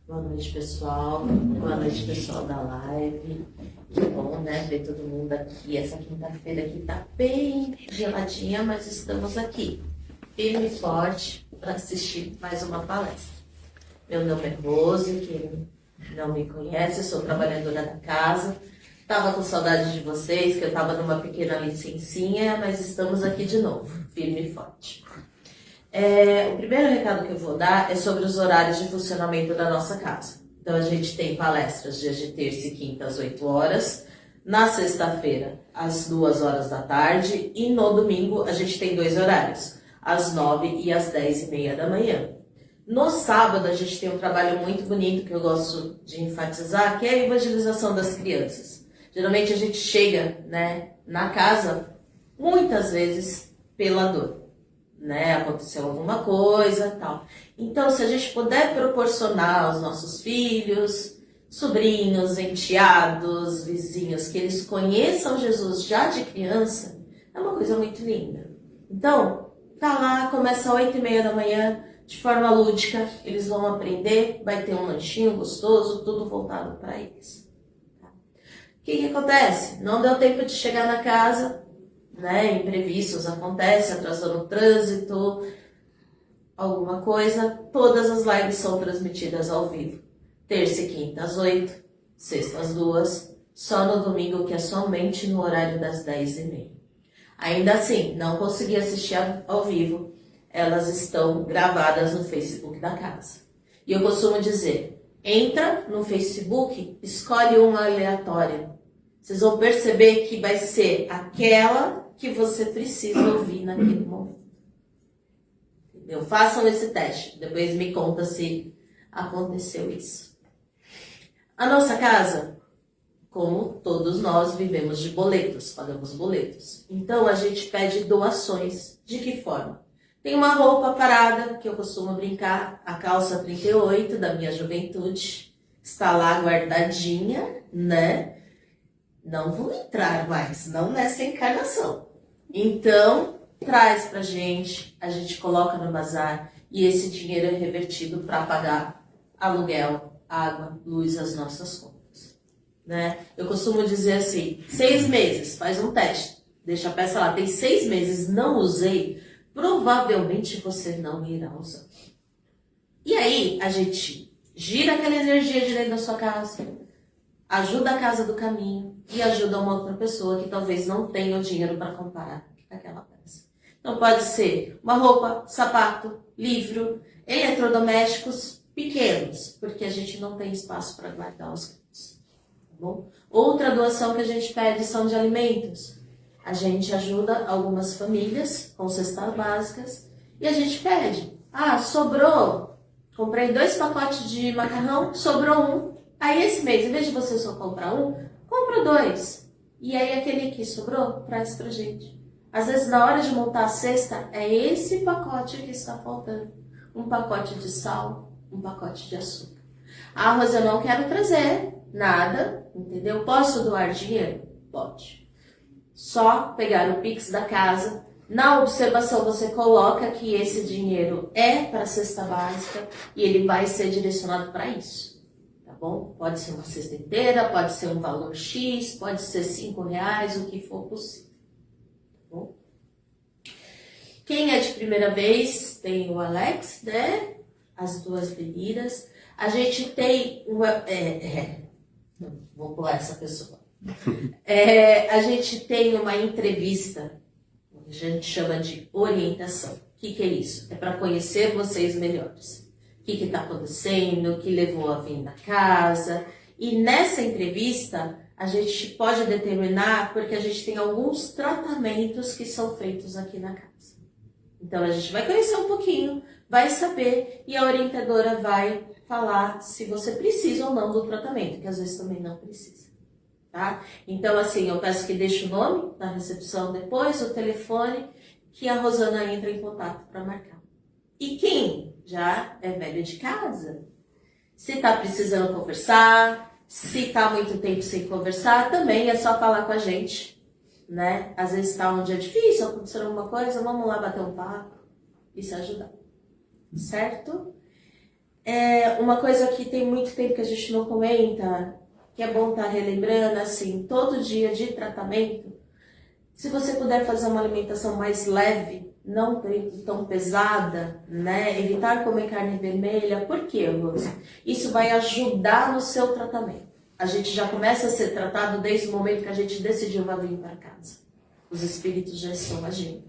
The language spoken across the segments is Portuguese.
Boa noite, pessoal. Boa noite, pessoal da live. Que bom, né, ver todo mundo aqui. Essa quinta-feira aqui tá bem geladinha, mas estamos aqui, firme e forte, para assistir mais uma palestra. Meu nome é Rose, quem não me conhece, eu sou trabalhadora da casa. Tava com saudade de vocês, que eu tava numa pequena licencinha, mas estamos aqui de novo, firme e forte. O primeiro recado que eu vou dar é sobre os horários de funcionamento da nossa casa. Então, a gente tem palestras dias de terça e quinta às 8 horas, na sexta-feira às 2 horas da tarde e no domingo a gente tem 2 horários, às 9 e às 10h30 da manhã. No sábado a gente tem um trabalho muito bonito que eu gosto de enfatizar, que é a evangelização das crianças. Geralmente a gente chega, né, na casa muitas vezes pela dor. Né, aconteceu alguma coisa, tal. Então, se a gente puder proporcionar aos nossos filhos, sobrinhos, enteados, vizinhos, que eles conheçam Jesus já de criança, é uma coisa muito linda. Então, tá lá, começa às 8h30 da manhã, de forma lúdica, eles vão aprender, vai ter um lanchinho gostoso, tudo voltado para eles. O que acontece? Não deu tempo de chegar na casa, né, imprevistos acontecem, atrasou no trânsito, alguma coisa, todas as lives são transmitidas ao vivo. Terça e quinta às 8, sexta às 2, só no domingo que é somente no horário das 10h30. Ainda assim, não consegui assistir ao vivo, elas estão gravadas no Facebook da casa. E eu costumo dizer, entra no Facebook, escolhe uma aleatória. Vocês vão perceber que vai ser aquela que você precisa ouvir naquele momento. Entendeu? Façam esse teste. Depois me conta se aconteceu isso. A nossa casa, como todos nós, vivemos de boletos, pagamos boletos. Então a gente pede doações. De que forma? Tem uma roupa parada, que eu costumo brincar, a calça 38 da minha juventude. Está lá guardadinha, né? Não vou entrar mais, não nessa encarnação. Então, traz pra gente, a gente coloca no bazar e esse dinheiro é revertido para pagar aluguel, água, luz, as nossas contas. Né? Eu costumo dizer assim, 6 meses, faz um teste, deixa a peça lá, tem 6 meses, não usei, provavelmente você não irá usar. E aí, a gente gira aquela energia de dentro da sua casa, ajuda a casa do caminho e ajuda uma outra pessoa que talvez não tenha o dinheiro para comprar aquela peça. Então pode ser uma roupa, sapato, livro, eletrodomésticos pequenos, porque a gente não tem espaço para guardar os grandes. Tá bom? Outra doação que a gente pede são de alimentos. A gente ajuda algumas famílias com cestas básicas e a gente pede. Sobrou, comprei 2 pacotes de macarrão, sobrou um. Aí esse mês, em vez de você só comprar um, compra 2. E aí aquele que sobrou, traz pra gente. Às vezes na hora de montar a cesta, é esse pacote que está faltando. Um pacote de sal, um pacote de açúcar. Mas eu não quero trazer nada, entendeu? Posso doar dinheiro? Pode. Só pegar o Pix da casa. Na observação você coloca que esse dinheiro é para a cesta básica e ele vai ser direcionado para isso. Bom? Pode ser uma cesta inteira, pode ser um valor X, pode ser R$5, o que for possível. Tá bom? Quem é de primeira vez tem o Alex, né? As 2 bebidas. A gente tem uma... Vou pular essa pessoa. A gente tem uma entrevista, a gente chama de orientação. O que é isso? É para conhecer vocês melhores. O que está acontecendo, o que levou a vir da casa. E nessa entrevista, a gente pode determinar, porque a gente tem alguns tratamentos que são feitos aqui na casa. Então, a gente vai conhecer um pouquinho, vai saber, e a orientadora vai falar se você precisa ou não do tratamento, que às vezes também não precisa. Tá? Então, assim, eu peço que deixe o nome na recepção depois, o telefone, que a Rosana entra em contato para marcar. E quem já é velho de casa, se está precisando conversar, se está muito tempo sem conversar, também é só falar com a gente, né? Às vezes está um dia difícil, aconteceu alguma coisa, vamos lá bater um papo e se ajudar, certo? uma coisa que tem muito tempo que a gente não comenta, que é bom estar relembrando, assim, todo dia de tratamento, se você puder fazer uma alimentação mais leve, não tão pesada, né? Evitar comer carne vermelha. Por quê, Rose? Isso vai ajudar no seu tratamento. A gente já começa a ser tratado desde o momento que a gente decidiu vir para casa. Os espíritos já estão agindo.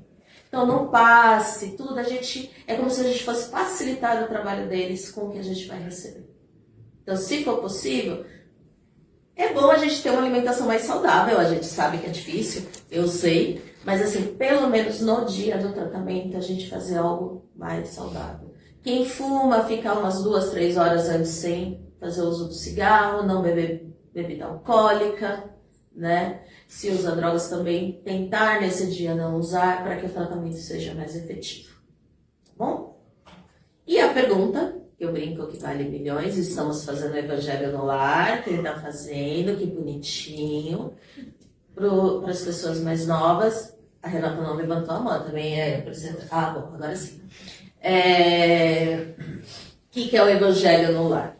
Então não passe tudo, é como se a gente fosse facilitar o trabalho deles com o que a gente vai receber. Então, se for possível, é bom a gente ter uma alimentação mais saudável. A gente sabe que é difícil, eu sei, mas assim, pelo menos no dia do tratamento, a gente fazer algo mais saudável. Quem fuma, ficar umas 2, 3 horas antes sem fazer uso do cigarro, não beber bebida alcoólica, né? Se usa drogas também, tentar nesse dia não usar para que o tratamento seja mais efetivo. Tá bom? E a pergunta, eu brinco que vale milhões, estamos fazendo o Evangelho no Lar, quem está fazendo, que bonitinho. Para as pessoas mais novas, a Renata não levantou a mão, também é apresentadora. Ah, bom, agora sim. O que é o Evangelho no Lar?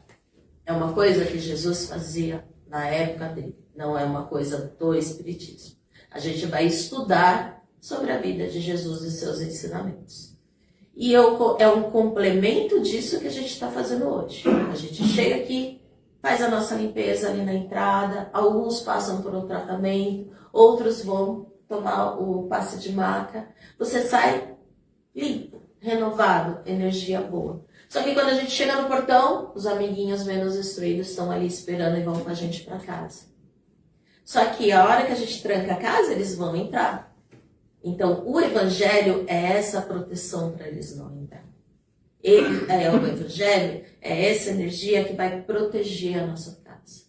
É uma coisa que Jesus fazia na época dele, não é uma coisa do Espiritismo. A gente vai estudar sobre a vida de Jesus e seus ensinamentos. E é um complemento disso que a gente está fazendo hoje. A gente chega aqui, faz a nossa limpeza ali na entrada, alguns passam por um tratamento, outros vão tomar o passe de maca. Você sai limpo, renovado, energia boa. Só que quando a gente chega no portão, os amiguinhos menos instruídos estão ali esperando e vão com a gente para casa. Só que a hora que a gente tranca a casa, eles vão entrar. Então, o Evangelho é essa proteção para eles não entrar. O Evangelho é essa energia que vai proteger a nossa casa.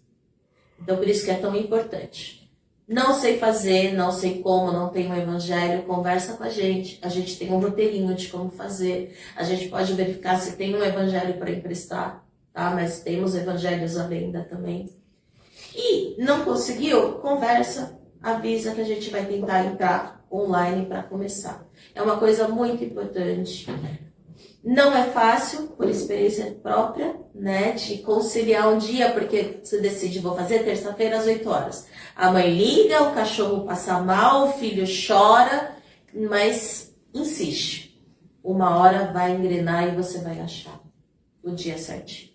Então, por isso que é tão importante. Não sei fazer, não sei como, não tenho o Evangelho, conversa com a gente. A gente tem um roteirinho de como fazer. A gente pode verificar se tem um Evangelho para emprestar, tá? Mas temos evangelhos à venda também. E não conseguiu? Conversa, avisa que a gente vai tentar entrar online para começar. É uma coisa muito importante. Não é fácil, por experiência própria, né, de conciliar um dia, porque você decide, vou fazer terça-feira às 8 horas. A mãe liga, o cachorro passa mal, o filho chora, mas insiste. Uma hora vai engrenar e você vai achar o dia certinho.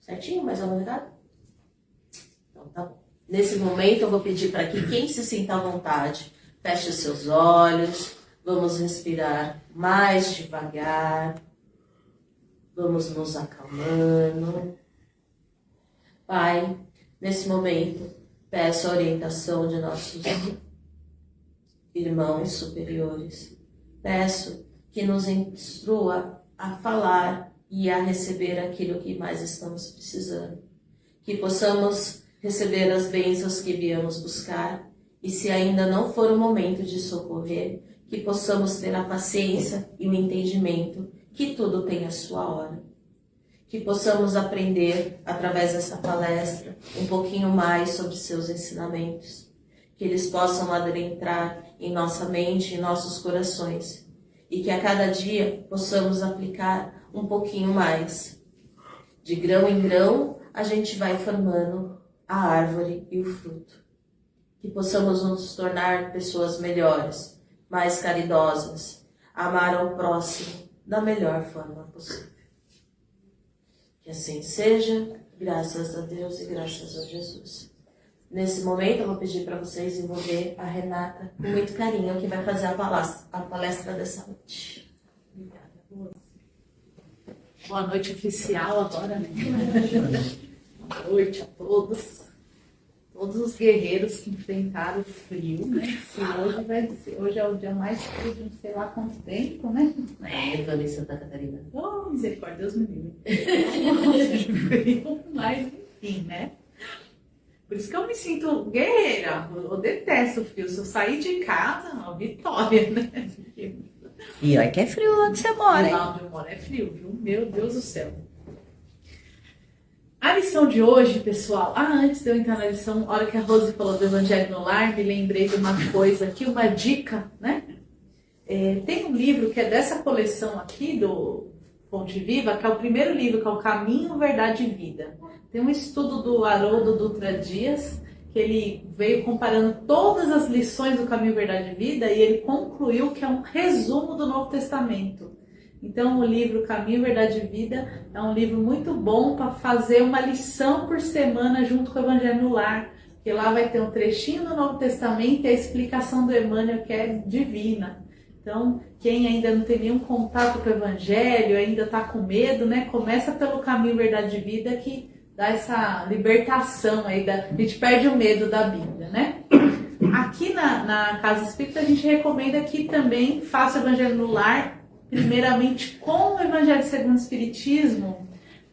Certinho? Mais uma novidade? Então tá bom. Nesse momento eu vou pedir para que quem se sinta à vontade, feche os seus olhos. Vamos respirar mais devagar. Vamos nos acalmando. Pai, nesse momento, peço a orientação de nossos irmãos superiores. Peço que nos instrua a falar e a receber aquilo que mais estamos precisando. Que possamos receber as bênçãos que viemos buscar. E se ainda não for o momento de socorrer, que possamos ter a paciência e o entendimento que tudo tem a sua hora. Que possamos aprender, através dessa palestra, um pouquinho mais sobre seus ensinamentos. Que eles possam adentrar em nossa mente e nossos corações. E que a cada dia possamos aplicar um pouquinho mais. De grão em grão, a gente vai formando a árvore e o fruto. Que possamos nos tornar pessoas melhores, mais caridosas, amar ao próximo da melhor forma possível. Que assim seja, graças a Deus e graças a Jesus. Nesse momento eu vou pedir para vocês envolver a Renata com muito carinho, que vai fazer a palestra dessa noite. Obrigada, Rose. Boa noite oficial agora, né? Boa noite a todos. Todos os guerreiros que enfrentaram o frio, né? Hoje é o dia mais frio de não sei lá quanto tempo, né? Nevando em Santa Catarina. Oh, misericórdia, Deus me livre. Mas, enfim, né? Por isso que eu me sinto guerreira. Eu detesto o frio. Se eu sair de casa, uma vitória, né? E olha que é frio onde você mora, hein? Lá onde eu moro é frio, viu? Meu Deus do céu. A lição de hoje, pessoal, antes de eu entrar na lição, a hora que a Rose falou do Evangelho no Lar, me lembrei de uma coisa aqui, uma dica, né? Tem um livro que é dessa coleção aqui, do Fonte Viva, que é o primeiro livro, que é o Caminho, Verdade e Vida. Tem um estudo do Haroldo Dutra Dias, que ele veio comparando todas as lições do Caminho, Verdade e Vida, e ele concluiu que é um resumo do Novo Testamento. Então, o livro Caminho, Verdade e Vida é um livro muito bom para fazer uma lição por semana junto com o Evangelho no Lar, porque lá vai ter um trechinho do Novo Testamento e a explicação do Emmanuel, que é divina. Então, quem ainda não tem nenhum contato com o Evangelho, ainda está com medo, né? Começa pelo Caminho, Verdade e Vida, que dá essa libertação aí, a gente perde o medo da Bíblia, né? Aqui na Casa Espírita, a gente recomenda que também faça o Evangelho no Lar, primeiramente com o Evangelho segundo o Espiritismo,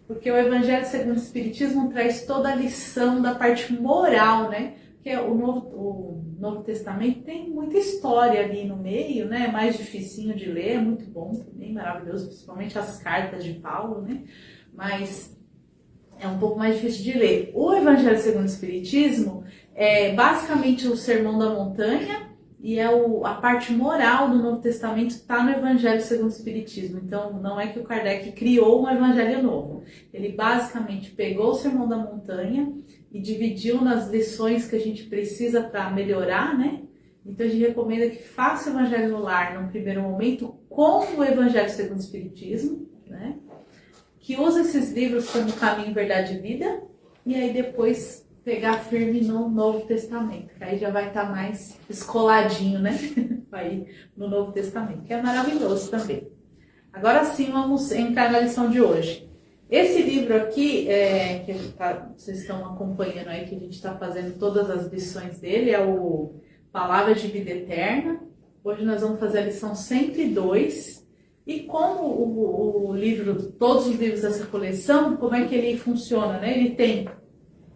porque o Evangelho segundo o Espiritismo traz toda a lição da parte moral, né? Porque o Novo Testamento tem muita história ali no meio, né? É mais dificinho de ler, é muito bom também, maravilhoso, principalmente as cartas de Paulo, né? Mas é um pouco mais difícil de ler. O Evangelho segundo o Espiritismo é basicamente o Sermão da Montanha, e a parte moral do Novo Testamento está no Evangelho segundo o Espiritismo. Então, não é que o Kardec criou um Evangelho novo. Ele basicamente pegou o Sermão da Montanha e dividiu nas lições que a gente precisa para melhorar, né? Então, a gente recomenda que faça o Evangelho no Lar, num primeiro momento, com o Evangelho segundo o Espiritismo, né? Que use esses livros como Caminho, Verdade e Vida, e aí depois pegar firme no Novo Testamento, que aí já vai estar mais escoladinho, né? Aí no Novo Testamento, que é maravilhoso também. Agora sim, vamos entrar na lição de hoje. Esse livro aqui, que vocês estão acompanhando aí, que a gente está fazendo todas as lições dele, é o Palavras de Vida Eterna. Hoje nós vamos fazer a lição 102. E como o livro, todos os livros dessa coleção, como é que ele funciona, né? Ele tem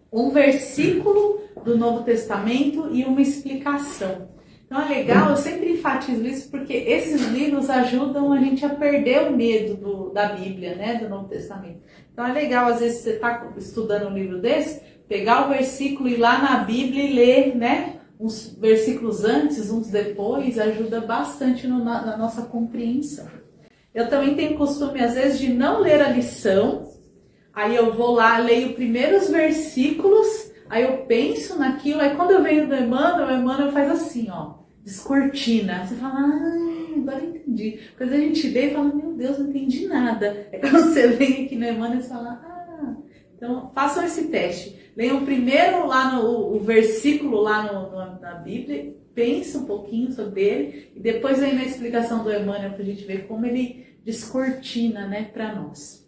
um versículo do Novo Testamento e uma explicação. Então é legal, eu sempre enfatizo isso, porque esses livros ajudam a gente a perder o medo da Bíblia, né, do Novo Testamento. Então é legal, às vezes você está estudando um livro desse, pegar o versículo e ir lá na Bíblia e ler, né, uns versículos antes, uns depois, ajuda bastante na nossa compreensão. Eu também tenho costume, às vezes, de não ler a lição. Aí eu vou lá, leio primeiro os versículos, aí eu penso naquilo, aí quando eu venho do Emmanuel, o Emmanuel faz assim, ó, descortina. Você fala, agora eu entendi. Depois a gente lê e fala, meu Deus, não entendi nada. É quando você vem aqui no Emmanuel e fala, então façam esse teste. Leiam primeiro lá o versículo lá na Bíblia, pense um pouquinho sobre ele, e depois vem na explicação do Emmanuel para a gente ver como ele descortina, né, para nós.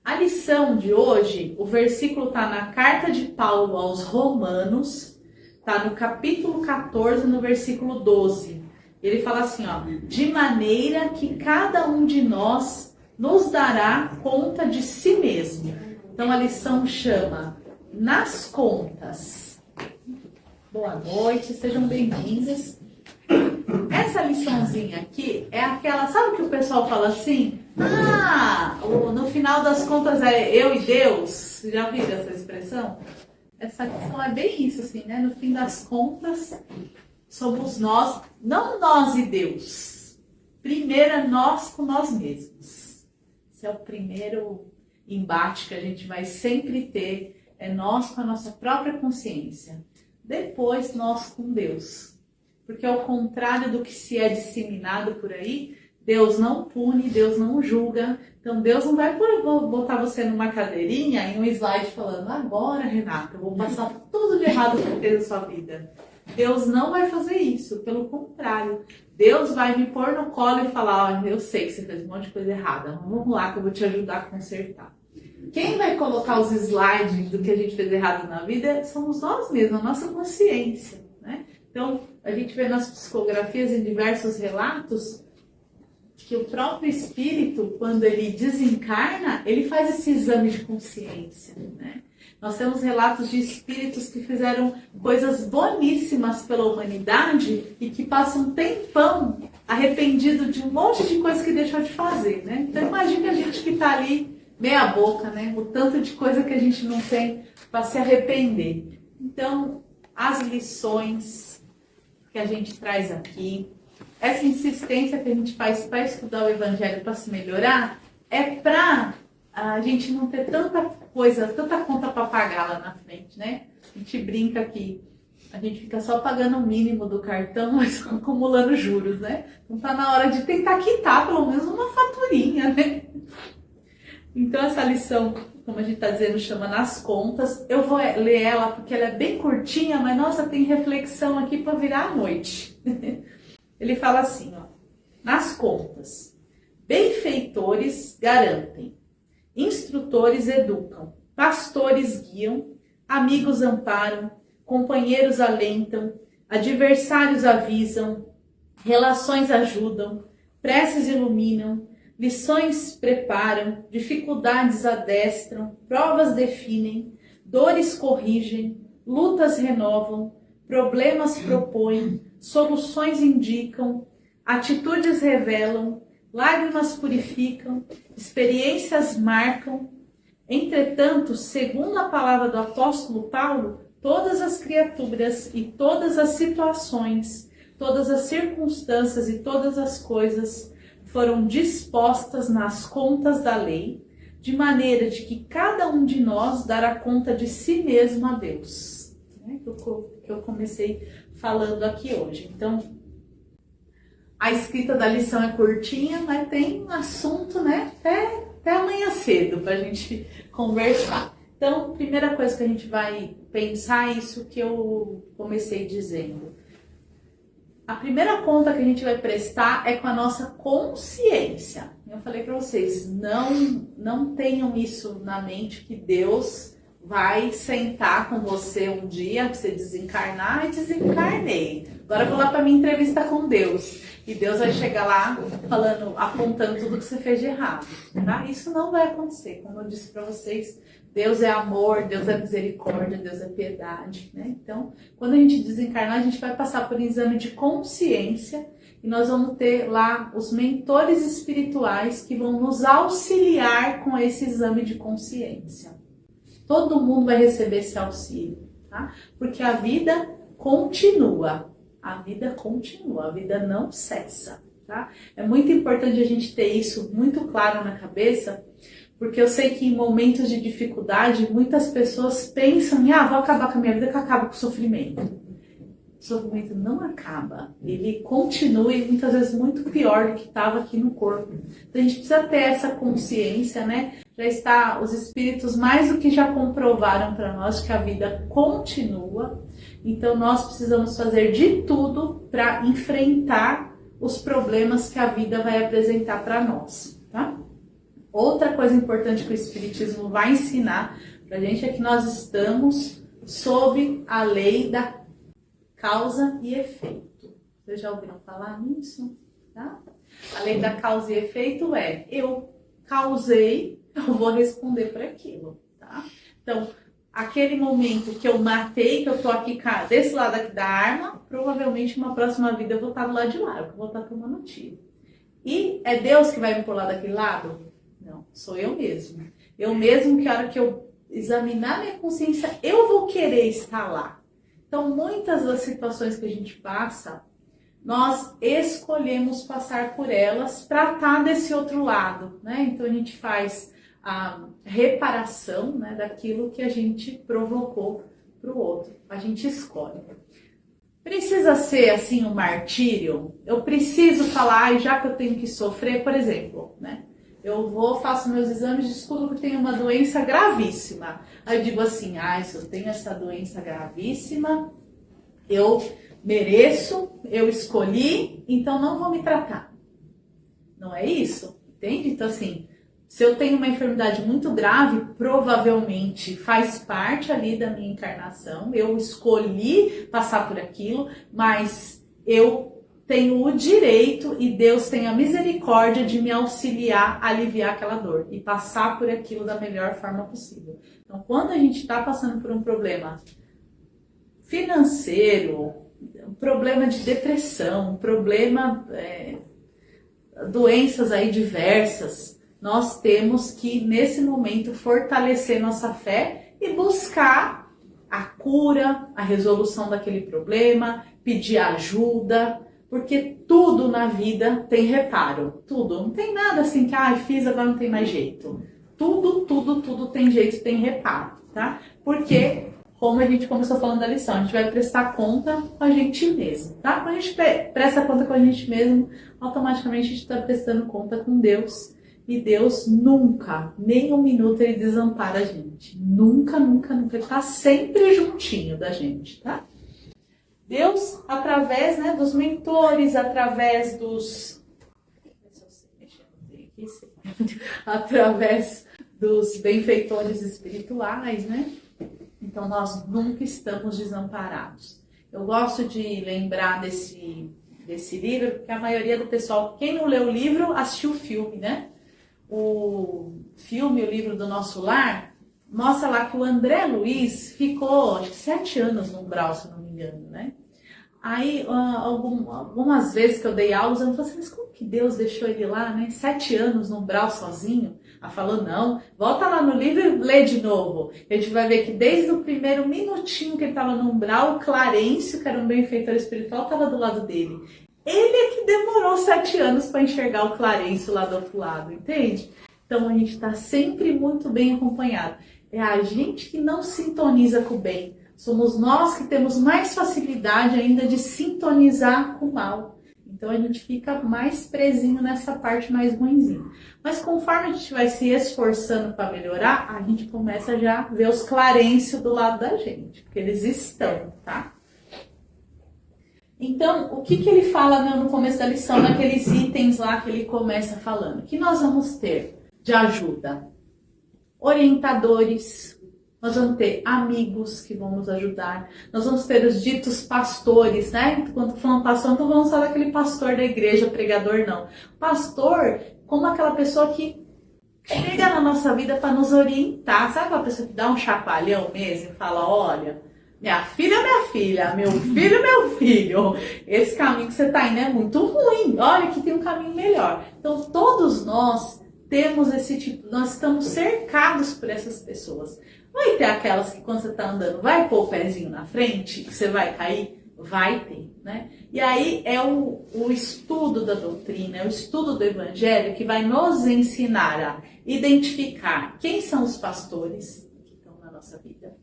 A lição de hoje, o versículo está na carta de Paulo aos Romanos, está no capítulo 14, no versículo 12. Ele fala assim, ó, de maneira que cada um de nós nos dará conta de si mesmo. Então a lição chama Nas Contas. Boa noite, sejam bem-vindas. Essa liçãozinha aqui é aquela, sabe que o pessoal fala assim? No final das contas é eu e Deus. Já viram essa expressão? Essa lição é bem isso, assim, né? No fim das contas, somos nós, não nós e Deus. Primeiro é nós com nós mesmos. Esse é o primeiro embate que a gente vai sempre ter, é nós com a nossa própria consciência. Depois nós com Deus. Porque ao contrário do que se é disseminado por aí, Deus não pune, Deus não julga. Então Deus não vai botar você numa cadeirinha em um slide falando, agora, Renata, eu vou passar tudo de errado que você fez na sua vida. Deus não vai fazer isso, pelo contrário. Deus vai me pôr no colo e falar, eu sei que você fez um monte de coisa errada, vamos lá que eu vou te ajudar a consertar. Quem vai colocar os slides do que a gente fez errado na vida somos nós mesmos, a nossa consciência, né? Então, a gente vê nas psicografias em diversos relatos que o próprio espírito, quando ele desencarna, ele faz esse exame de consciência, né? Nós temos relatos de espíritos que fizeram coisas boníssimas pela humanidade e que passam um tempão arrependido de um monte de coisa que deixou de fazer, né? Então imagina a gente que está ali meia boca, né? O tanto de coisa que a gente não tem para se arrepender. Então, as lições que a gente traz aqui, essa insistência que a gente faz para estudar o Evangelho, para se melhorar, é para a gente não ter tanta coisa, tanta conta para pagar lá na frente, né? A gente brinca aqui, a gente fica só pagando o mínimo do cartão, mas acumulando juros, né? Então tá na hora de tentar quitar pelo menos uma faturinha, né? Então essa lição, como a gente está dizendo, chama Nas Contas. Eu vou ler ela porque ela é bem curtinha, mas nossa, tem reflexão aqui para virar a noite. Ele fala assim, ó: nas contas, benfeitores garantem, instrutores educam, pastores guiam, amigos amparam, companheiros alentam, adversários avisam, relações ajudam, preces iluminam, lições preparam, dificuldades adestram, provas definem, dores corrigem, lutas renovam, problemas propõem, soluções indicam, atitudes revelam, lágrimas purificam, experiências marcam. Entretanto, segundo a palavra do apóstolo Paulo, todas as criaturas e todas as situações, todas as circunstâncias e todas as coisas foram dispostas nas contas da lei, de maneira de que cada um de nós dará conta de si mesmo a Deus. Que eu comecei falando aqui hoje. Então, a escrita da lição é curtinha, mas tem um assunto, né? Até amanhã cedo para a gente conversar. Então, primeira coisa que a gente vai pensar é isso que eu comecei dizendo. A primeira conta que a gente vai prestar é com a nossa consciência. Eu falei para vocês, não tenham isso na mente que Deus vai sentar com você um dia para você desencarnar e desencarnei. Agora eu vou lá para minha entrevista com Deus. E Deus vai chegar lá falando, apontando tudo que você fez de errado. Tá? Isso não vai acontecer. Como eu disse para vocês, Deus é amor, Deus é misericórdia, Deus é piedade. Né? Então, quando a gente desencarnar, a gente vai passar por um exame de consciência e nós vamos ter lá os mentores espirituais que vão nos auxiliar com esse exame de consciência. Todo mundo vai receber esse auxílio, tá? Porque a vida continua. A vida continua, a vida não cessa, tá? É muito importante a gente ter isso muito claro na cabeça, porque eu sei que em momentos de dificuldade, muitas pessoas pensam em, vou acabar com a minha vida, que acaba com o sofrimento. O sofrimento não acaba, ele continua e muitas vezes muito pior do que estava aqui no corpo. Então a gente precisa ter essa consciência, né? Já está, os espíritos mais do que já comprovaram para nós que a vida continua. Então nós precisamos fazer de tudo para enfrentar os problemas que a vida vai apresentar para nós, tá? Outra coisa importante que o Espiritismo vai ensinar para a gente é que nós estamos sob a lei da causa e efeito. Vocês já ouviram falar nisso? Tá? A lei da causa e efeito é, eu causei, eu vou responder por aquilo. Tá? Então, aquele momento que eu matei, que eu tô aqui desse lado aqui da arma, provavelmente numa próxima vida eu vou estar do lado de lá, eu vou estar tomando tiro. E é Deus que vai me pular daquele lado? Não, sou eu mesmo. Eu mesmo que a hora que eu examinar minha consciência, eu vou querer estar lá. Então, muitas das situações que a gente passa, nós escolhemos passar por elas para estar desse outro lado, né? Então, a gente faz a reparação, né, daquilo que a gente provocou para o outro. A gente escolhe. Precisa ser assim um martírio? Eu preciso falar, já que eu tenho que sofrer, por exemplo, né? Eu faço meus exames e descubro que tenho uma doença gravíssima. Aí eu digo assim, se eu tenho essa doença gravíssima, eu mereço, eu escolhi, então não vou me tratar. Não é isso? Entende? Então assim, se eu tenho uma enfermidade muito grave, provavelmente faz parte ali da minha encarnação, eu escolhi passar por aquilo, mas eu tenho o direito e Deus tem a misericórdia de me auxiliar a aliviar aquela dor e passar por aquilo da melhor forma possível. Então, quando a gente está passando por um problema financeiro, um problema de depressão, um problema, doenças aí diversas, nós temos que, nesse momento, fortalecer nossa fé e buscar a cura, a resolução daquele problema, pedir ajuda, Porque tudo na vida tem reparo. Tudo. Não tem nada assim que, fiz, agora não tem mais jeito. Tudo tem jeito, tem reparo, tá? Porque, como a gente começou falando da lição, a gente vai prestar conta com a gente mesmo, tá? Quando a gente presta conta com a gente mesmo, automaticamente a gente está prestando conta com Deus. E Deus nunca, nem um minuto, ele desampara a gente. Nunca. Ele está sempre juntinho da gente, tá? Deus, através, né, dos mentores, através dos... através dos benfeitores espirituais, né? Então, nós nunca estamos desamparados. Eu gosto de lembrar desse livro, porque a maioria do pessoal, quem não leu o livro, assistiu o filme, né? O filme, o livro do Nosso Lar, mostra lá que o André Luiz ficou, acho que 7 anos no umbral, se não me engano, né? Aí, algumas vezes que eu dei aulas, eu falei assim, mas como que Deus deixou ele lá, né? 7 anos no umbral sozinho? Ela falou, não, volta lá no livro e lê de novo. A gente vai ver que desde o primeiro minutinho que ele estava no umbral, o Clarencio, que era um benfeitor espiritual, estava do lado dele. Ele é que demorou 7 anos para enxergar o Clarencio lá do outro lado, entende? Então, a gente está sempre muito bem acompanhado. É a gente que não sintoniza com o bem. Somos nós que temos mais facilidade ainda de sintonizar com o mal. Então a gente fica mais presinho nessa parte mais ruinzinha. Mas conforme a gente vai se esforçando para melhorar, a gente começa já a ver os Clarencio do lado da gente. Porque eles estão, tá? Então, o que ele fala no começo da lição, naqueles itens lá que ele começa falando? Que nós vamos ter de ajuda? Orientadores. Nós vamos ter amigos que vão nos ajudar. Nós vamos ter os ditos pastores, né? Quando falando pastor, não vamos falar daquele pastor da igreja, pregador, não. Pastor, como aquela pessoa que chega na nossa vida para nos orientar. Sabe aquela pessoa que dá um chacoalhão mesmo e fala, olha, minha filha, meu filho, esse caminho que você está indo é muito ruim. Olha que tem um caminho melhor. Então, todos nós temos esse tipo, nós estamos cercados por essas pessoas. Vai ter aquelas que quando você está andando, vai pôr o pezinho na frente, que você vai cair? Vai ter, né? E aí é o estudo da doutrina, é o estudo do evangelho que vai nos ensinar a identificar quem são os pastores que estão na nossa vida,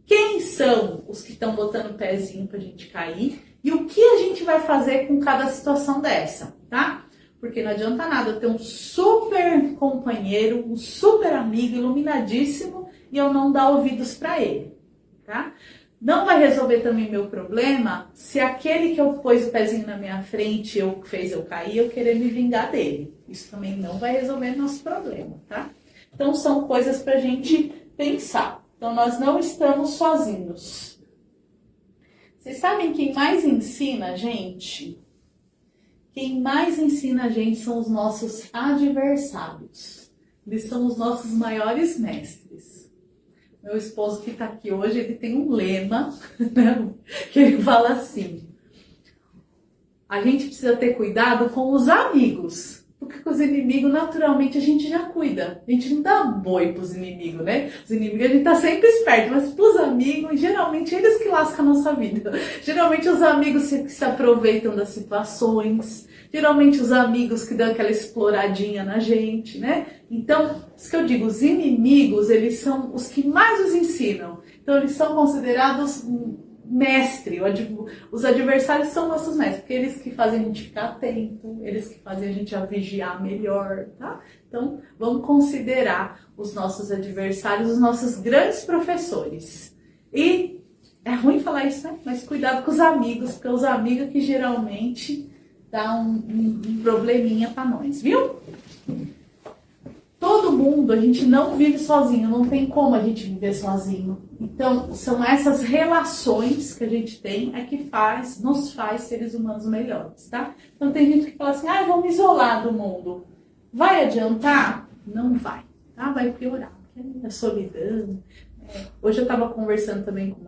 quem são os que estão botando o pezinho pra gente cair e o que a gente vai fazer com cada situação dessa, tá? Porque não adianta nada eu ter um super companheiro, um super amigo iluminadíssimo e eu não dar ouvidos para ele, tá? Não vai resolver também meu problema se aquele que eu pôs o pezinho na minha frente, fez eu cair, eu querer me vingar dele. Isso também não vai resolver nosso problema, tá? Então são coisas pra gente pensar. Então nós não estamos sozinhos. Vocês sabem quem mais ensina a gente? Quem mais ensina a gente são os nossos adversários. Eles são os nossos maiores mestres. Meu esposo que está aqui hoje, ele tem um lema, né, que ele fala assim, a gente precisa ter cuidado com os amigos, porque com os inimigos, naturalmente, a gente já cuida. A gente não dá boi para os inimigos, né? Os inimigos, a gente tá sempre esperto, mas para os amigos, geralmente, eles que lascam a nossa vida. Geralmente, os amigos que se aproveitam das situações, geralmente, os amigos que dão aquela exploradinha na gente, né? Então, isso que eu digo, os inimigos, eles são os que mais nos ensinam. Então, eles são considerados mestre. Os adversários são nossos mestres, porque eles que fazem a gente ficar atento, eles que fazem a gente a vigiar melhor, tá? Então, vamos considerar os nossos adversários, os nossos grandes professores. E é ruim falar isso, né? Mas cuidado com os amigos, porque os amigos que geralmente dá um probleminha para nós, viu? Todo mundo, a gente não vive sozinho, não tem como a gente viver sozinho. Então, são essas relações que a gente tem que nos faz seres humanos melhores, tá? Então, tem gente que fala assim, vamos me isolar do mundo. Vai adiantar? Não vai, tá? Vai piorar, porque a solidão. Hoje eu estava conversando também com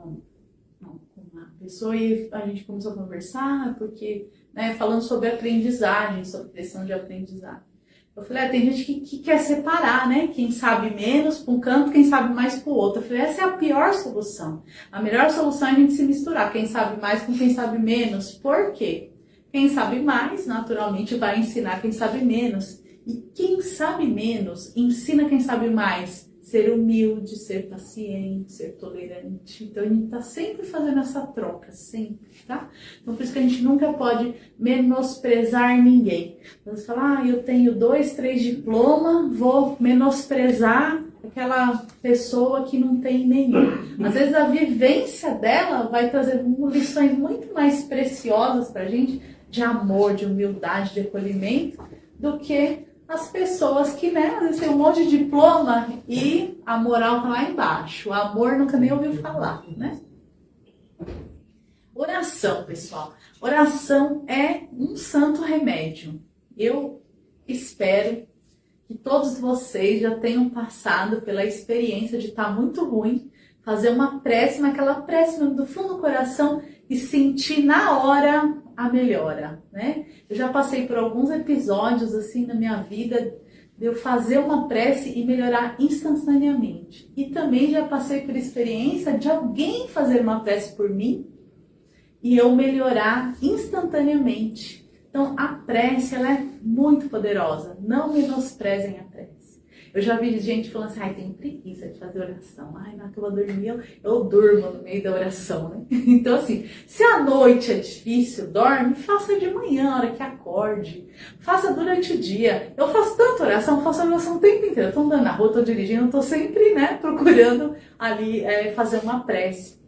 uma pessoa e a gente começou a conversar, porque, né, falando sobre aprendizagem, sobre questão de aprendizagem. Eu falei, tem gente que quer separar, né? Quem sabe menos para um canto, quem sabe mais para o outro. Eu falei, essa é a pior solução. A melhor solução é a gente se misturar. Quem sabe mais com quem sabe menos. Por quê? Quem sabe mais, naturalmente, vai ensinar quem sabe menos. E quem sabe menos, ensina quem sabe mais. Ser humilde, ser paciente, ser tolerante. Então, a gente está sempre fazendo essa troca, sempre, tá? Então, por isso que a gente nunca pode menosprezar ninguém. Você fala, eu tenho 2, 3 diplomas, vou menosprezar aquela pessoa que não tem nenhum. Às vezes, a vivência dela vai trazer lições muito mais preciosas para a gente, de amor, de humildade, de acolhimento, do que as pessoas que, né, às vezes tem um monte de diploma e a moral tá lá embaixo. O amor nunca nem ouviu falar, né? Oração, pessoal. Oração é um santo remédio. Eu espero que todos vocês já tenham passado pela experiência de estar muito ruim, fazer uma prece, mas aquela prece do fundo do coração e sentir na hora a melhora, né? Eu já passei por alguns episódios assim na minha vida de eu fazer uma prece e melhorar instantaneamente. E também já passei por experiência de alguém fazer uma prece por mim e eu melhorar instantaneamente. Então a prece ela é muito poderosa. Não menosprezem a prece. Eu já vi gente falando assim, tenho preguiça de fazer oração. Na hora que eu vou dormir, eu durmo no meio da oração, né? Então, assim, se a noite é difícil, dorme, faça de manhã, a hora que acorde. Faça durante o dia. Eu faço tanta oração, faço oração o tempo inteiro. Eu tô andando na rua, tô dirigindo, tô sempre, né, procurando ali fazer uma prece.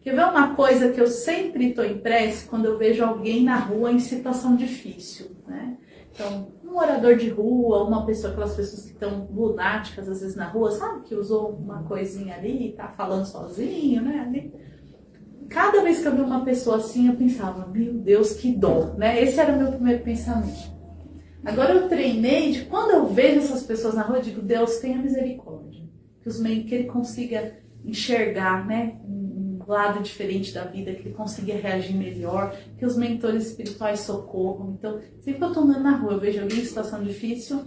Quer ver uma coisa que eu sempre tô em prece? Quando eu vejo alguém na rua em situação difícil, né? Então, um morador de rua, uma pessoa, aquelas pessoas que estão lunáticas às vezes na rua, sabe? Que usou uma coisinha ali e tá falando sozinho, né? Ali. Cada vez que eu vi uma pessoa assim, eu pensava, meu Deus, que dó, né? Esse era o meu primeiro pensamento. Agora eu treinei de quando eu vejo essas pessoas na rua, eu digo, Deus, tenha misericórdia. Que ele consiga enxergar, né? Lado diferente da vida, que ele consiga reagir melhor, que os mentores espirituais socorram. Então, sempre que eu estou andando na rua, eu vejo alguém em situação difícil,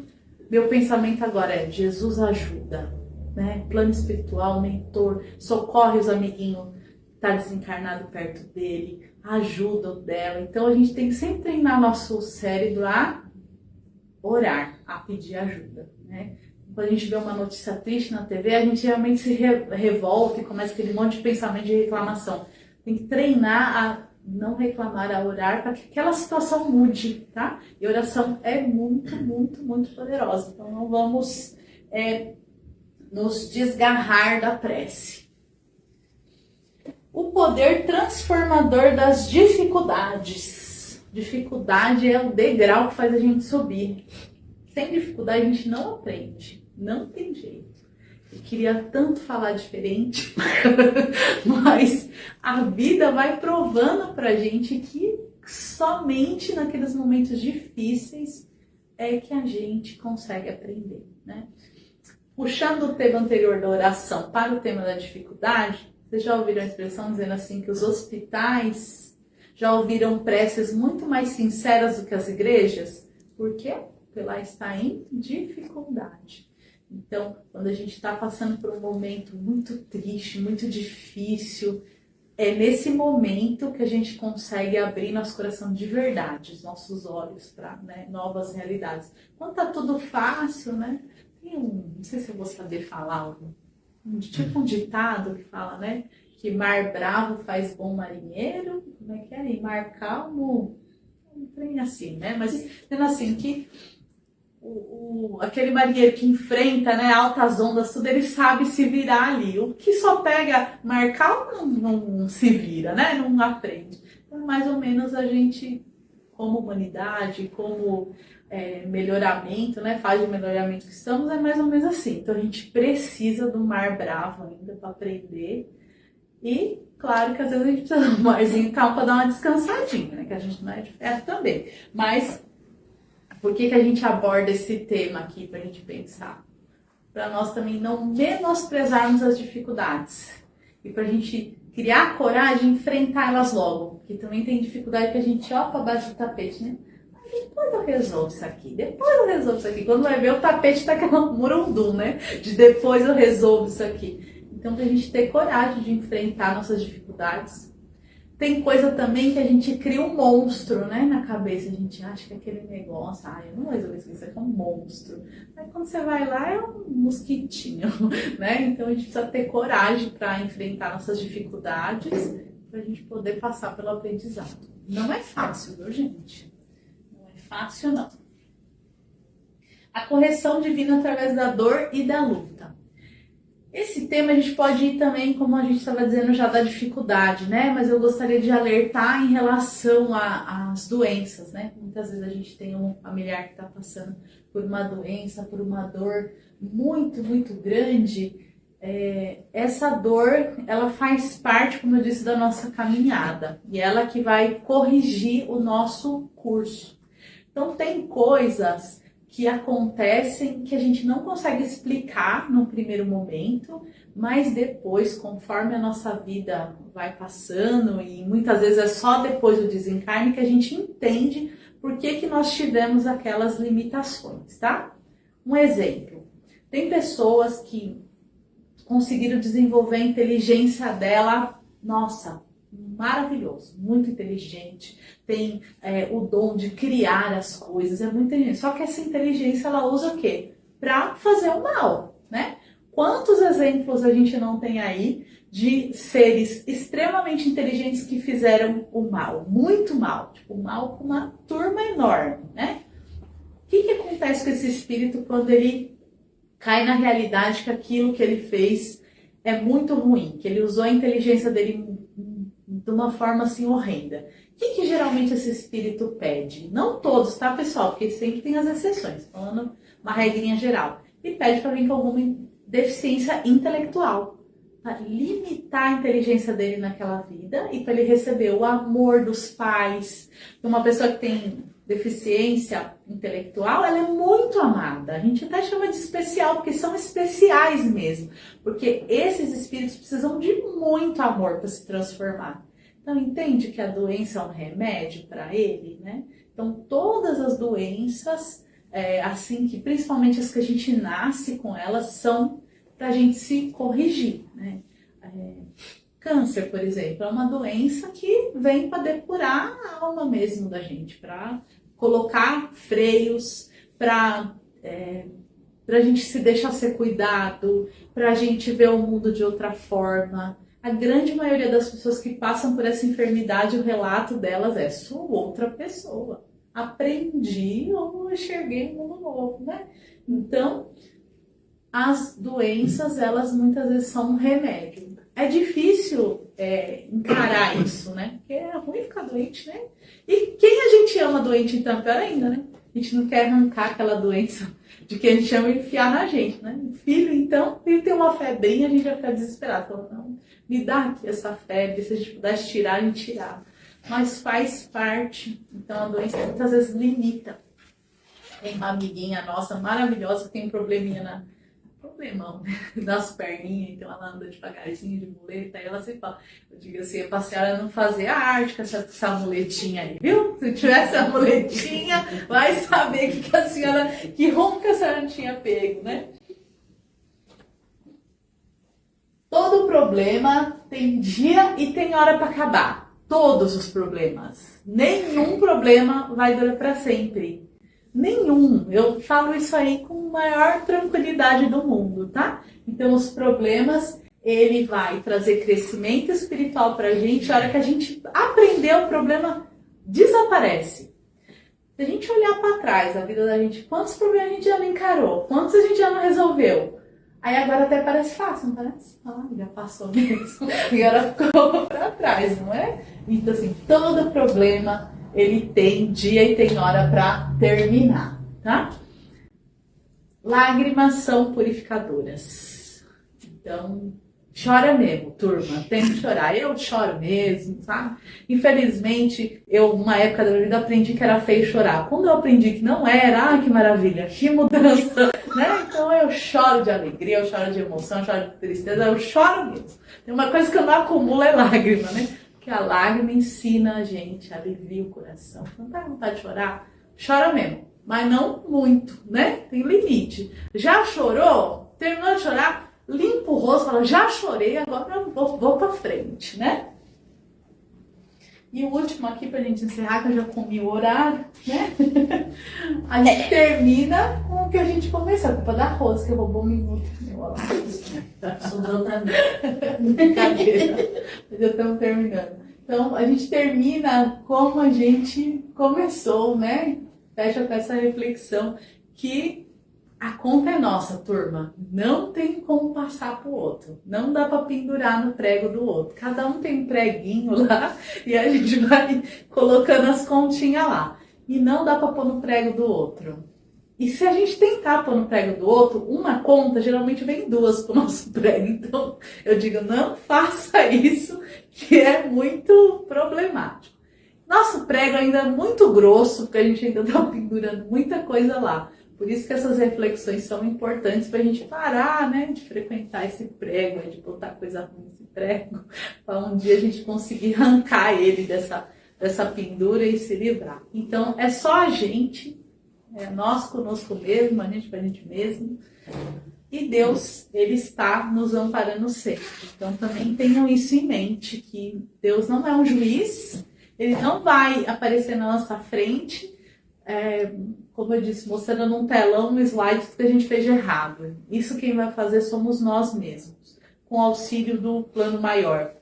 meu pensamento agora é, Jesus ajuda, né? Plano espiritual, mentor, socorre os amiguinhos, tá desencarnado perto dele, ajuda o dela. Então, a gente tem que sempre treinar nosso cérebro a orar, a pedir ajuda, né? Quando a gente vê uma notícia triste na TV, a gente realmente se revolta e começa aquele monte de pensamento de reclamação. Tem que treinar a não reclamar, a orar para que aquela situação mude, tá? E oração é muito, muito, muito poderosa. Então não vamos nos desgarrar da prece. O poder transformador das dificuldades. Dificuldade é o degrau que faz a gente subir. Sem dificuldade a gente não aprende. Não tem jeito. Eu queria tanto falar diferente, mas a vida vai provando pra gente que somente naqueles momentos difíceis é que a gente consegue aprender, né? Puxando o tema anterior da oração para o tema da dificuldade, vocês já ouviram a expressão dizendo assim que os hospitais já ouviram preces muito mais sinceras do que as igrejas? Por quê? Porque lá está em dificuldade. Então, quando a gente está passando por um momento muito triste, muito difícil, é nesse momento que a gente consegue abrir nosso coração de verdade, os nossos olhos para, né, novas realidades. Quando tá tudo fácil, né? Tem não sei se eu vou saber falar, tipo um ditado que fala, né? Que mar bravo faz bom marinheiro, como é que é? E mar calmo, não tem assim, né? Mas sendo assim que aquele marinheiro que enfrenta, né, altas ondas, tudo, ele sabe se virar ali. O que só pega mar calmo não se vira, né? Não aprende. Então, mais ou menos a gente, como humanidade, como melhoramento, né, faz de melhoramento que estamos, é mais ou menos assim. Então a gente precisa do mar bravo ainda para aprender. E claro que às vezes a gente precisa de um marzinho calmo para dar uma descansadinha, né? Que a gente não é de ferro também. Mas por que a gente aborda esse tema aqui para a gente pensar? Para nós também não menosprezarmos as dificuldades. E para a gente criar coragem e enfrentar elas logo. Porque também tem dificuldade que a gente olha para baixo do tapete, né? Depois eu resolvo isso aqui. Quando vai ver, o tapete está aquela murundum, né? De depois eu resolvo isso aqui. Então, para a gente ter coragem de enfrentar nossas dificuldades. Tem coisa também que a gente cria um monstro, né, na cabeça. A gente acha que aquele negócio, eu não vou resolver isso aqui é um monstro. Mas quando você vai lá, é um mosquitinho, né? Então a gente precisa ter coragem para enfrentar nossas dificuldades, para a gente poder passar pelo aprendizado. Não é fácil, viu, gente? Não é fácil, não. A correção divina através da dor e da luta. Esse tema a gente pode ir também, como a gente estava dizendo, já da dificuldade, né? Mas eu gostaria de alertar em relação às doenças, né? Muitas vezes a gente tem um familiar que está passando por uma doença, por uma dor muito, muito grande. Essa dor, ela faz parte, como eu disse, da nossa caminhada. E ela que vai corrigir o nosso curso. Então, tem coisas que acontecem que a gente não consegue explicar no primeiro momento, mas depois, conforme a nossa vida vai passando, e muitas vezes é só depois do desencarne que a gente entende por que nós tivemos aquelas limitações, tá? Um exemplo, tem pessoas que conseguiram desenvolver a inteligência dela, nossa, maravilhoso, muito inteligente, tem o dom de criar as coisas, é muito inteligente. Só que essa inteligência ela usa o quê? Para fazer o mal, né? Quantos exemplos a gente não tem aí de seres extremamente inteligentes que fizeram o mal, muito mal, tipo mal com uma turma enorme, né? O que acontece com esse espírito quando ele cai na realidade que aquilo que ele fez é muito ruim, que ele usou a inteligência dele de uma forma assim horrenda? O que geralmente esse espírito pede? Não todos, tá, pessoal? Porque sempre tem as exceções, falando uma regrinha geral. Ele pede para vir com alguma deficiência intelectual, para limitar a inteligência dele naquela vida e para ele receber o amor dos pais. Uma pessoa que tem deficiência intelectual, ela é muito amada. A gente até chama de especial, porque são especiais mesmo. Porque esses espíritos precisam de muito amor para se transformar. Então, entende que a doença é um remédio para ele, né? Então, todas as doenças, assim que principalmente as que a gente nasce com elas, são para a gente se corrigir, né? Câncer, por exemplo, é uma doença que vem para depurar a alma mesmo da gente, para colocar freios, para a gente se deixar ser cuidado, para a gente ver o mundo de outra forma. A grande maioria das pessoas que passam por essa enfermidade, o relato delas é: sou outra pessoa, aprendi ou enxerguei um mundo novo, né? Então, as doenças, elas muitas vezes são um remédio. É difícil encarar isso, né? Porque é ruim ficar doente, né? E quem a gente ama doente, então, pior ainda, né? A gente não quer arrancar aquela doença de que a gente ama e enfiar na gente, né? O filho, então, ele tem uma febrinha, a gente vai ficar desesperado. Então, não, me dá aqui essa febre, se a gente pudesse tirar, a gente tirava. Mas faz parte, então a doença muitas vezes limita. Tem uma amiguinha nossa maravilhosa que tem um probleminha problemão nas perninhas, então ela anda devagarzinho de muleta, aí ela sempre fala, eu digo assim, é pra senhora não fazer a arte com essa muletinha aí, viu? Se tivesse a muletinha, vai saber que rumo que a senhora não tinha pego, né? Todo problema tem dia e tem hora para acabar. Todos os problemas. Nenhum problema vai durar para sempre. Nenhum. Eu falo isso aí com a maior tranquilidade do mundo, tá? Então, os problemas, ele vai trazer crescimento espiritual pra gente. A hora que a gente aprender, o problema desaparece. Se a gente olhar para trás, a vida da gente, quantos problemas a gente já não encarou? Quantos a gente já não resolveu? Aí agora até parece fácil, não parece? Já passou mesmo. Agora ficou para trás, não é? Então, assim, todo problema ele tem dia e tem hora para terminar, tá? Lágrimas são purificadoras. Então, chora mesmo, turma. Tem que chorar. Eu choro mesmo, sabe? Infelizmente, eu, numa época da minha vida, aprendi que era feio chorar. Quando eu aprendi que não era, que maravilha, que mudança, né? Então, eu choro de alegria, eu choro de emoção, eu choro de tristeza, eu choro mesmo. Tem uma coisa que eu não acumulo, é lágrima, né? Que a lágrima ensina a gente, alivia o coração. Não tá com vontade de chorar? Chora mesmo, mas não muito, né? Tem limite. Já chorou? Terminou de chorar? Limpa o rosto, fala, já chorei, agora eu vou pra frente, né? E o último aqui, pra gente encerrar, que eu já comi o horário, né? A gente termina com o que a gente começou. A culpa da Rosa, que roubou meu Sobrou pra mim. brincadeira. Mas já estamos terminando. Então, a gente termina como a gente começou, né? Fecha com essa reflexão que a conta é nossa, turma. Não tem como passar pro outro. Não dá para pendurar no prego do outro. Cada um tem um preguinho lá e a gente vai colocando as continhas lá. E não dá para pôr no prego do outro. E se a gente tentar pôr no prego do outro, uma conta geralmente vem duas pro nosso prego. Então, eu digo, não faça isso, que é muito problemático. Nosso prego ainda é muito grosso, porque a gente ainda está pendurando muita coisa lá. Por isso que essas reflexões são importantes para a gente parar, né, de frequentar esse prego, de botar coisa ruim nesse prego, para um dia a gente conseguir arrancar ele dessa pendura e se livrar. Então, é só a gente, nós conosco mesmo, a gente para a gente mesmo, e Deus, Ele está nos amparando sempre. Então, também tenham isso em mente, que Deus não é um juiz, Ele não vai aparecer na nossa frente, como eu disse, mostrando num telão, um slide que a gente fez de errado. Isso quem vai fazer somos nós mesmos, com o auxílio do plano maior.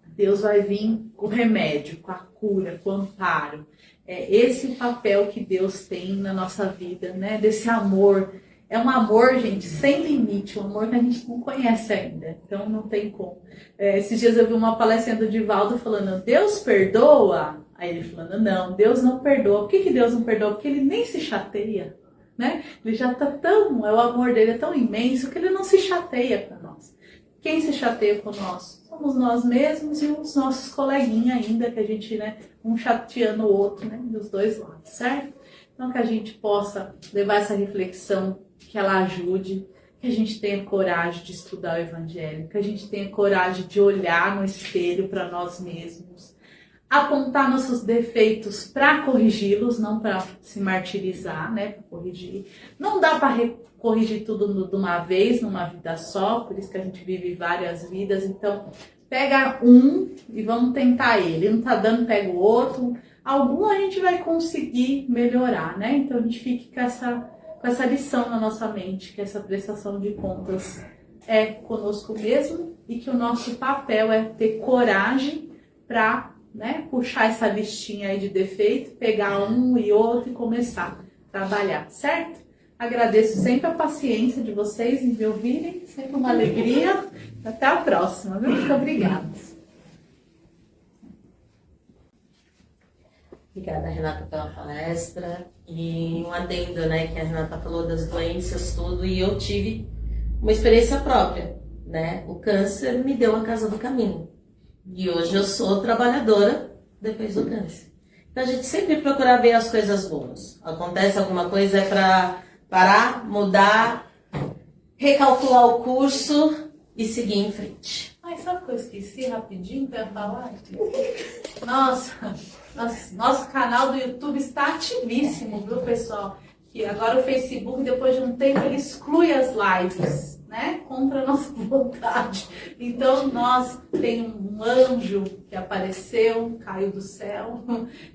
Deus vai vir com o remédio, com a cura, com o amparo. É esse o papel que Deus tem na nossa vida, né? Desse amor. É um amor, gente, sem limite, um amor que a gente não conhece ainda. Então não tem como. Esses dias eu vi uma palestra do Divaldo falando, Deus perdoa? Aí ele falando, não, Deus não perdoa. Por que Deus não perdoa? Porque ele nem se chateia, né? Ele já tá o amor dele é tão imenso que ele não se chateia com nós. Quem se chateia com nós? Somos nós mesmos e os nossos coleguinhas ainda, que a gente, né, um chateando o outro, né, dos dois lados, certo? Então que a gente possa levar essa reflexão, que ela ajude, que a gente tenha coragem de estudar o Evangelho, que a gente tenha coragem de olhar no espelho para nós mesmos, apontar nossos defeitos para corrigi-los, não para se martirizar, né, para corrigir. Não dá para corrigir tudo de uma vez, numa vida só, por isso que a gente vive várias vidas. Então, pega um e vamos tentar ele. Não tá dando, pega o outro. Algum a gente vai conseguir melhorar, né? Então, a gente fique com essa lição na nossa mente, que essa prestação de contas é conosco mesmo e que o nosso papel é ter coragem para, né, puxar essa listinha aí de defeito, pegar um e outro e começar a trabalhar, certo? Agradeço sempre a paciência de vocês em me ouvirem, sempre uma alegria. Até a próxima, viu? Muito obrigada. Obrigada, Renata, pela palestra. E um adendo, né, que a Renata falou das doenças, tudo, e eu tive uma experiência própria, né? O câncer me deu a casa do caminho. E hoje eu sou trabalhadora depois do câncer. Então a gente sempre procura ver as coisas boas. Acontece alguma coisa, é para parar, mudar, recalcular o curso e seguir em frente. Ai, sabe o que eu esqueci rapidinho para falar? Nosso canal do YouTube está ativíssimo, viu, pessoal? Que agora o Facebook, depois de um tempo, ele exclui as lives, né? Contra a nossa vontade. Então, nós tem um anjo que apareceu, caiu do céu,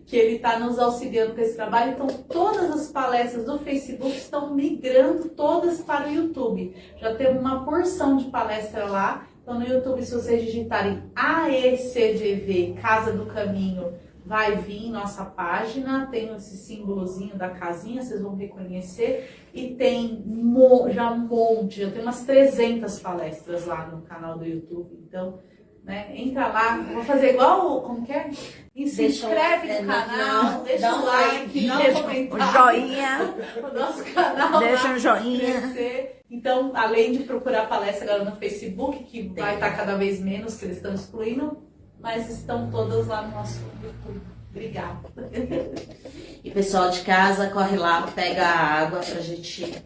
que ele está nos auxiliando com esse trabalho. Então, todas as palestras do Facebook estão migrando todas para o YouTube. Já temos uma porção de palestra lá. Então, no YouTube, se vocês digitarem AECVV, Casa do Caminho, vai vir nossa página, tem esse símbolozinho da casinha, vocês vão reconhecer, e tem já um monte, já tem umas 300 palestras lá no canal do YouTube. Então, né, entra lá, vou fazer igual, como que é? E se inscreve no canal, deixa o like, dá um comentário. Um joinha. O nosso canal Deixa lá um joinha. crescer. Então, além de procurar palestra agora no Facebook, que vai estar cada vez menos, que eles estão excluindo, mas estão todas lá no nosso YouTube. Obrigada. E pessoal de casa, corre lá, pega a água pra gente...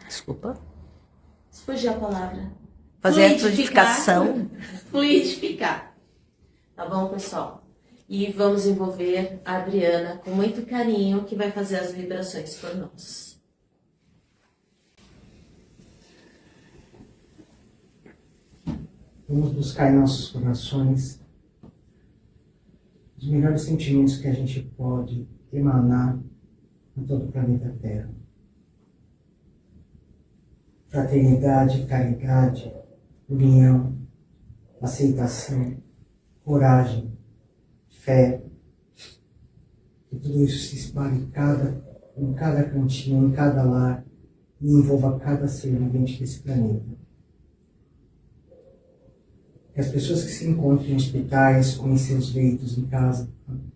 Desculpa. Se fugir a palavra. Fazer a fluidificação. Fluidificar. Tá bom, pessoal? E vamos envolver a Adriana com muito carinho, que vai fazer as vibrações por nós. Vamos buscar em nossos corações melhores sentimentos que a gente pode emanar em todo o planeta Terra. Fraternidade, caridade, união, aceitação, coragem, fé. Que tudo isso se espalhe em cada cantinho, em cada lar e envolva cada ser vivente desse planeta. Que as pessoas que se encontram em hospitais ou em seus leitos em casa,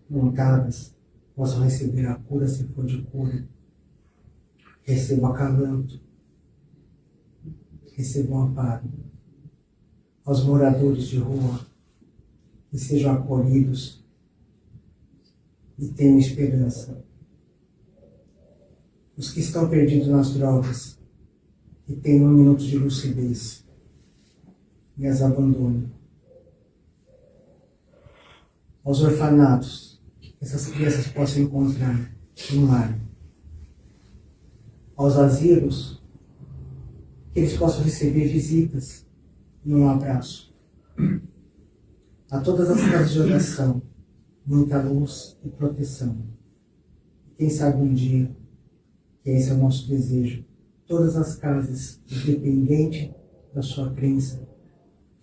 montadas, possam receber a cura se for de cura. Recebam acalanto. Recebam amparo. Aos moradores de rua, que sejam acolhidos e tenham esperança. Os que estão perdidos nas drogas, que tenham 1 minuto de lucidez e as abandonem. Aos orfanatos, que essas crianças possam encontrar um lar. Aos asilos, que eles possam receber visitas e um abraço. A todas as casas de oração, muita luz e proteção. Quem sabe um dia, que esse é o nosso desejo, todas as casas, independente da sua crença,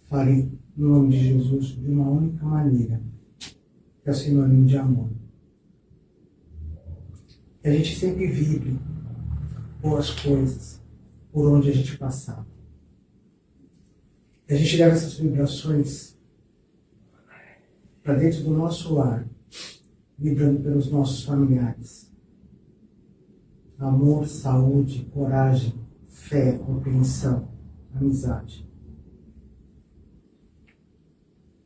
falem no nome de Jesus de uma única maneira, que é o sinônimo de amor. Que a gente sempre vibre boas coisas por onde a gente passar. Que a gente leve essas vibrações para dentro do nosso lar, vibrando pelos nossos familiares. Amor, saúde, coragem, fé, compreensão, amizade.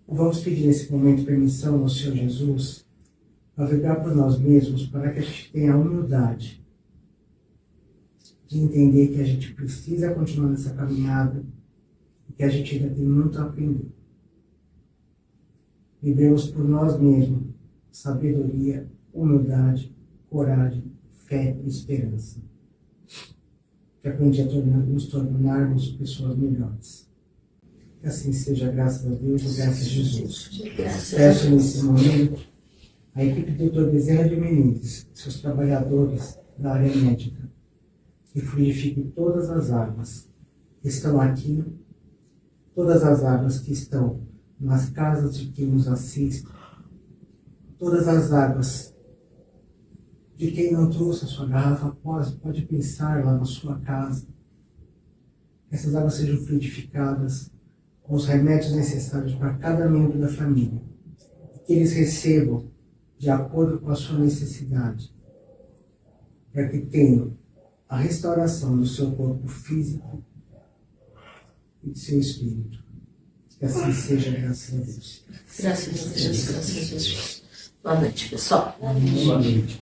Vamos pedir nesse momento permissão ao Senhor Jesus a vibrar por nós mesmos para que a gente tenha a humildade de entender que a gente precisa continuar nessa caminhada e que a gente ainda tem muito a aprender. Vibremos por nós mesmos sabedoria, humildade, coragem, fé e esperança. Que aprendi a nos tornarmos pessoas melhores. Que assim seja, graças a Deus e graças a Jesus. Peço nesse momento a equipe do Dr. Bezerra de Menezes, seus trabalhadores da área médica, que fluidifique todas as águas que estão aqui, todas as águas que estão nas casas de quem nos assiste, todas as águas de quem não trouxe a sua garrafa, pode pensar lá na sua casa. Essas águas sejam fluidificadas com os remédios necessários para cada membro da família. E que eles recebam de acordo com a sua necessidade. Para que tenham a restauração do seu corpo físico e do seu espírito. Que assim seja, graças a Deus. Graças a Deus, graças a Deus. Boa noite, pessoal. Boa noite.